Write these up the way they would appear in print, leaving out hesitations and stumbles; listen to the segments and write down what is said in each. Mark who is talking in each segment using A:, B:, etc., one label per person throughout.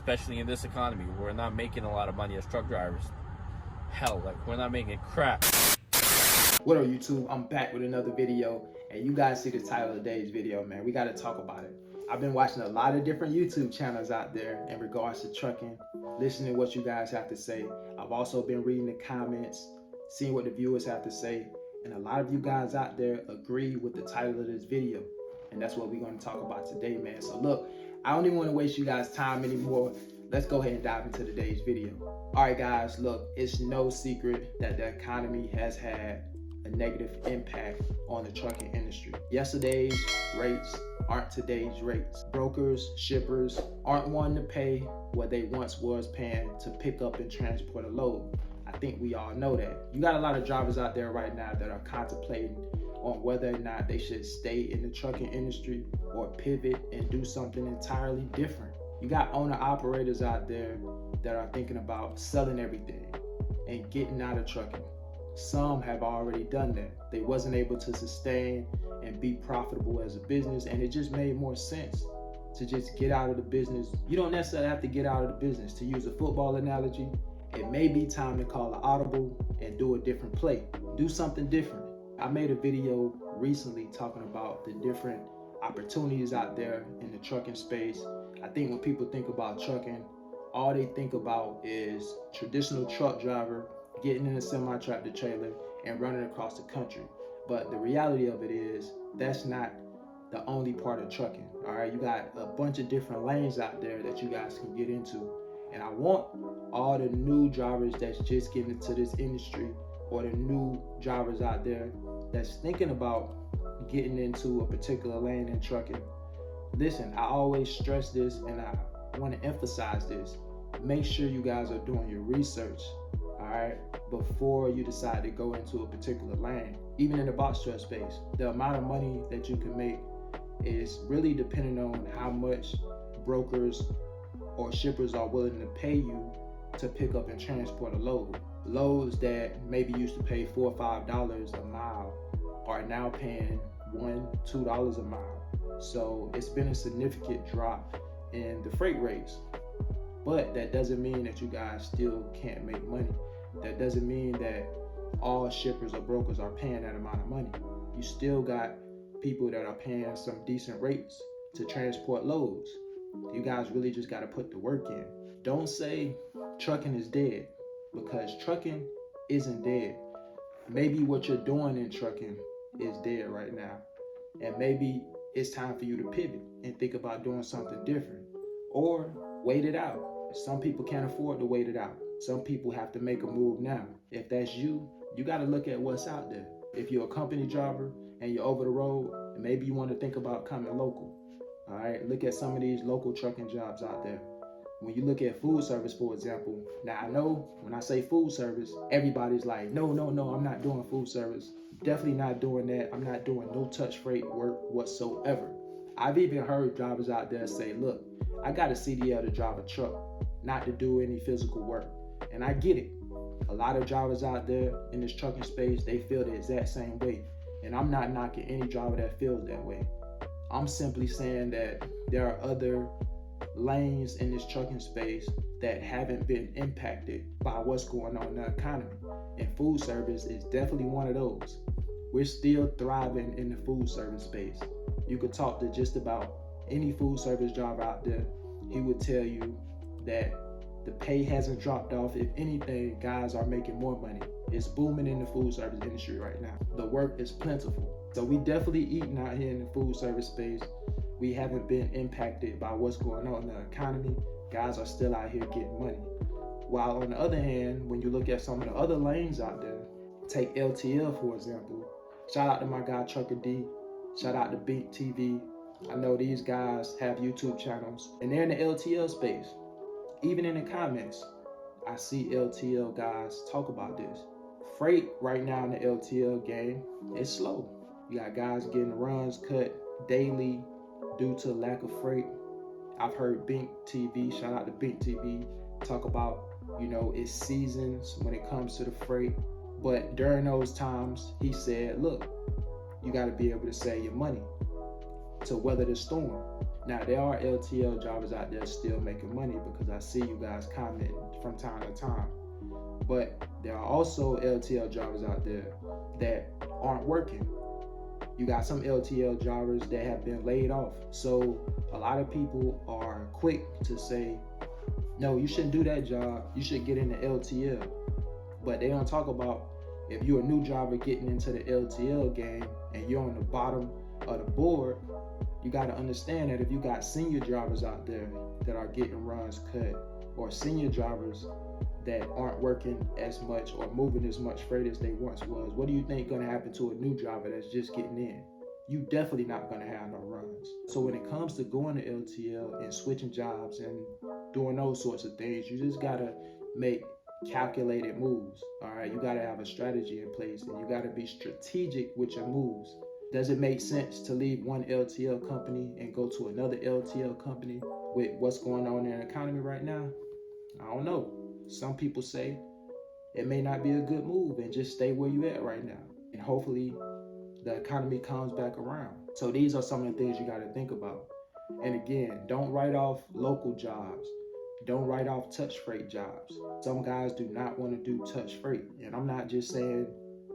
A: especially in this economy. We're not making a lot of money as truck drivers. Hell, like, we're not making crap.
B: What up, YouTube? I'm back with another video, and you guys see the title of today's video, man. We got to talk about it. I've been watching a lot of different YouTube channels out there in regards to trucking, listening to what you guys have to say. I've also been reading the comments, seeing what the viewers have to say, and a lot of you guys out there agree with the title of this video, and that's what we're going to talk about today, man. So look, I don't even want to waste you guys' time anymore. Let's go ahead and dive into today's video. All right, guys, look, it's no secret that the economy has had a negative impact on the trucking industry. Yesterday's rates aren't today's rates. Brokers, shippers aren't wanting to pay what they once was paying to pick up and transport a load. I think we all know that. You got a lot of drivers out there right now that are contemplating on whether or not they should stay in the trucking industry or pivot and do something entirely different. You got owner-operators out there that are thinking about selling everything and getting out of trucking. Some have already done that. They wasn't able to sustain and be profitable as a business, and it just made more sense to just get out of the business. You don't necessarily have to get out of the business. To use a football analogy, it may be time to call an audible and do a different play. Do something different. I made a video recently talking about the different opportunities out there in the trucking space. I think when people think about trucking, all they think about is traditional truck driver getting in a semi-tractor trailer and running across the country. But the reality of it is that's not the only part of trucking. All right, you got a bunch of different lanes out there that you guys can get into. And I want all the new drivers that's just getting into this industry, or the new drivers out there that's thinking about getting into a particular lane in trucking. Listen, I always stress this, and I want to emphasize this. Make sure you guys are doing your research, all right, before you decide to go into a particular lane. Even in the box truck space, the amount of money that you can make is really dependent on how much brokers or shippers are willing to pay you to pick up and transport a load. Loads that maybe used to pay $4 or $5 a mile are now paying $1, $2 a mile. So it's been a significant drop in the freight rates. But that doesn't mean that you guys still can't make money. That doesn't mean that all shippers or brokers are paying that amount of money. You still got people that are paying some decent rates to transport loads. You guys really just got to put the work in. Don't say trucking is dead, because trucking isn't dead. Maybe what you're doing in trucking is dead right now. And maybe it's time for you to pivot and think about doing something different, or wait it out. Some people can't afford to wait it out. Some people have to make a move now. If that's you, you got to look at what's out there. If you're a company driver and you're over the road, maybe you want to think about coming local. All right, look at some of these local trucking jobs out there. When you look at food service, for example, now I know when I say food service, everybody's like, no, I'm not doing food service. Definitely not doing that. I'm not doing no touch freight work whatsoever. I've even heard drivers out there say, look, I got a CDL to drive a truck, not to do any physical work. And I get it. A lot of drivers out there in this trucking space, they feel the exact same way. And I'm not knocking any driver that feels that way. I'm simply saying that there are other lanes in this trucking space that haven't been impacted by what's going on in the economy. And food service is definitely one of those. We're still thriving in the food service space. You could talk to just about any food service driver out there. He would tell you that the pay hasn't dropped off. If anything, guys are making more money. It's booming in the food service industry right now. The work is plentiful. So we definitely eating out here in the food service space. We haven't been impacted by what's going on in the economy. Guys are still out here getting money. While on the other hand, when you look at some of the other lanes out there, take LTL for example. Shout out to my guy Trucker D. Shout out to Bink TV. I know these guys have YouTube channels and they're in the LTL space. Even in the comments, I see LTL guys talk about this. Freight right now in the LTL game is slow. You got guys getting runs cut daily due to lack of freight. I've heard Bink TV, shout out to Bink TV, talk about, its seasons when it comes to the freight. But during those times, he said, look, you got to be able to save your money to weather the storm. Now, there are LTL drivers out there still making money because I see you guys commenting from time to time. But there are also LTL drivers out there that aren't working. You got some LTL drivers that have been laid off. So a lot of people are quick to say, no, you shouldn't do that job. You should get into LTL. But they don't talk about if you're a new driver getting into the LTL game and you're on the bottom of the board, you got to understand that if you got senior drivers out there that are getting runs cut, or senior drivers that aren't working as much or moving as much freight as they once was, what do you think going to happen to a new driver that's just getting in? You definitely not going to have no runs. So when it comes to going to LTL and switching jobs and doing those sorts of things, you just got to make calculated moves. All right, you got to have a strategy in place, and you got to be strategic with your moves. Does it make sense to leave one LTL company and go to another LTL company with what's going on in the economy right now? I don't know. Some people say it may not be a good move and just stay where you at right now. And hopefully the economy comes back around. So these are some of the things you got to think about. And again, don't write off local jobs. Don't write off touch freight jobs. Some guys do not want to do touch freight. And I'm not just saying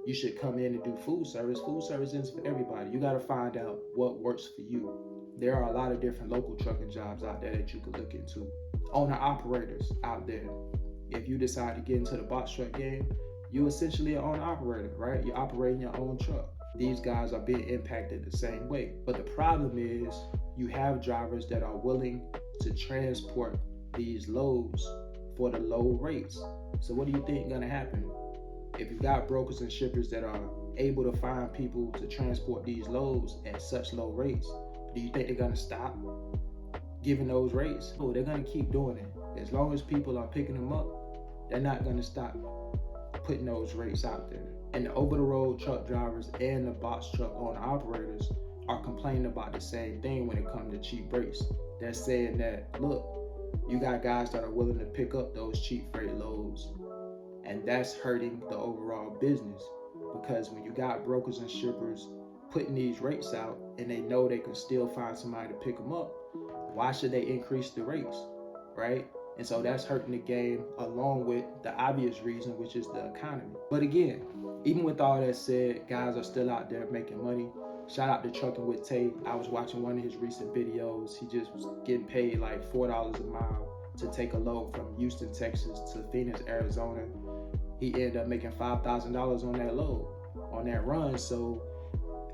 B: you should come in and do food service. Food service isn't for everybody. You got to find out what works for you. There are a lot of different local trucking jobs out there that you could look into. Owner operators out there. If you decide to get into the box truck game, you're essentially an owner operator, right? You're operating your own truck. These guys are being impacted the same way. But the problem is you have drivers that are willing to transport these loads for the low rates. So what do you think is going to happen? If you got brokers and shippers that are able to find people to transport these loads at such low rates, do you think they're going to stop giving those rates? Oh, they're going to keep doing it. As long as people are picking them up, they're not going to stop putting those rates out there. And the over-the-road truck drivers and the box truck owner operators are complaining about the same thing when it comes to cheap rates. They're saying that, look, you got guys that are willing to pick up those cheap freight loads, and that's hurting the overall business. Because when you got brokers and shippers putting these rates out and they know they can still find somebody to pick them up, why should they increase the rates, right? And so that's hurting the game, along with the obvious reason, which is the economy. But again, even with all that said, guys are still out there making money. Shout out to Trucking with Tay. I was watching one of his recent videos. He just was getting paid like $4 a mile to take a load from Houston, Texas to Phoenix, Arizona. He ended up making $5,000 on that load, on that run. So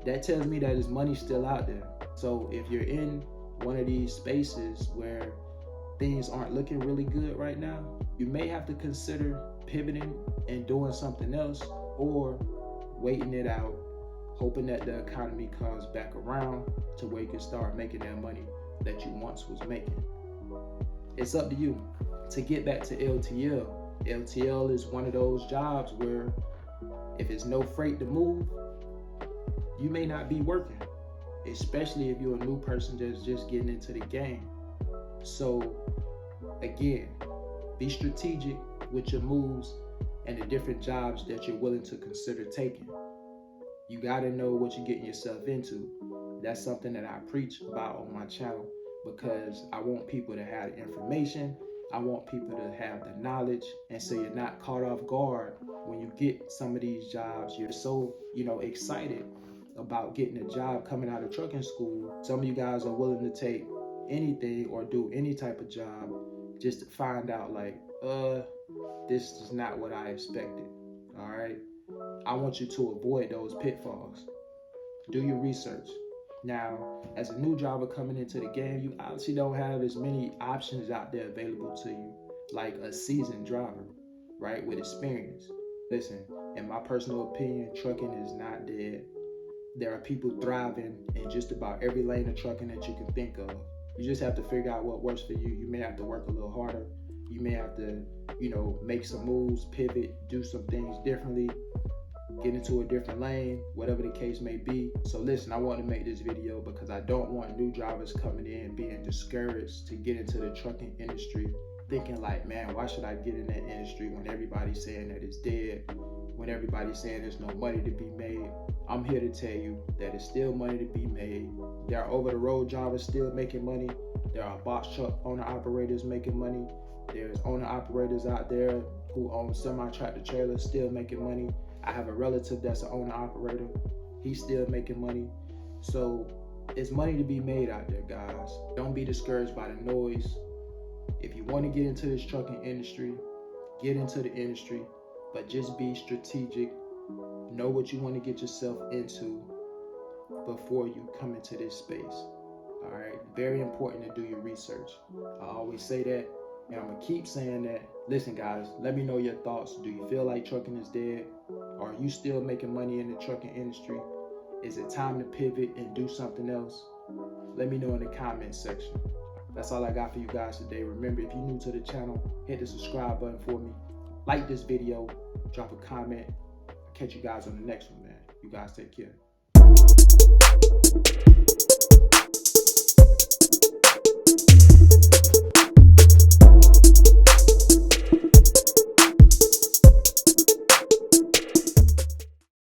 B: that tells me that his money's still out there. So if you're in one of these spaces where things aren't looking really good right now, you may have to consider pivoting and doing something else, or waiting it out, hoping that the economy comes back around to where you can start making that money that you once was making. It's up to you. To get back to LTL, LTL is one of those jobs where if it's no freight to move, you may not be working, especially if you're a new person that's just getting into the game. So again, be strategic with your moves and the different jobs that you're willing to consider taking. You got to know what you're getting yourself into. That's something that I preach about on my channel, because I want people to have the information. I want people to have the knowledge, and so you're not caught off guard when you get some of these jobs. You're so, excited about getting a job coming out of trucking school. Some of you guys are willing to take anything or do any type of job just to find out this is not what I expected. All right, I want you to avoid those pitfalls. Do your research. Now, as a new driver coming into the game, you obviously don't have as many options out there available to you like a seasoned driver, right, with experience. Listen, in my personal opinion, trucking is not dead. There are people thriving in just about every lane of trucking that you can think of. You just have to figure out what works for you. You may have to work a little harder. You may have to, make some moves, pivot, do some things differently, get into a different lane, whatever the case may be. So listen, I want to make this video because I don't want new drivers coming in being discouraged to get into the trucking industry thinking like, man, why should I get in that industry when everybody's saying that it's dead, when everybody's saying there's no money to be made. I'm here to tell you that it's still money to be made. There are over-the-road drivers still making money. There are box truck owner-operators making money. There's owner-operators out there who own semi-tractor trailers still making money. I have a relative that's an owner-operator. He's still making money. So it's money to be made out there, guys. Don't be discouraged by the noise. If you want to get into this trucking industry, get into the industry, but just be strategic. Know what you want to get yourself into before you come into this space. All right, very important to do your research. I always say that, and I'm gonna keep saying that. Listen, guys, let me know your thoughts. Do you feel like trucking is dead? Are you still making money in the trucking industry? Is it time to pivot and do something else? Let me know in the comments section. That's all I got for you guys today. Remember, if you're new to the channel, hit the subscribe button for me. Like this video, drop a comment. I'll catch you guys on the next one, man. You guys take care.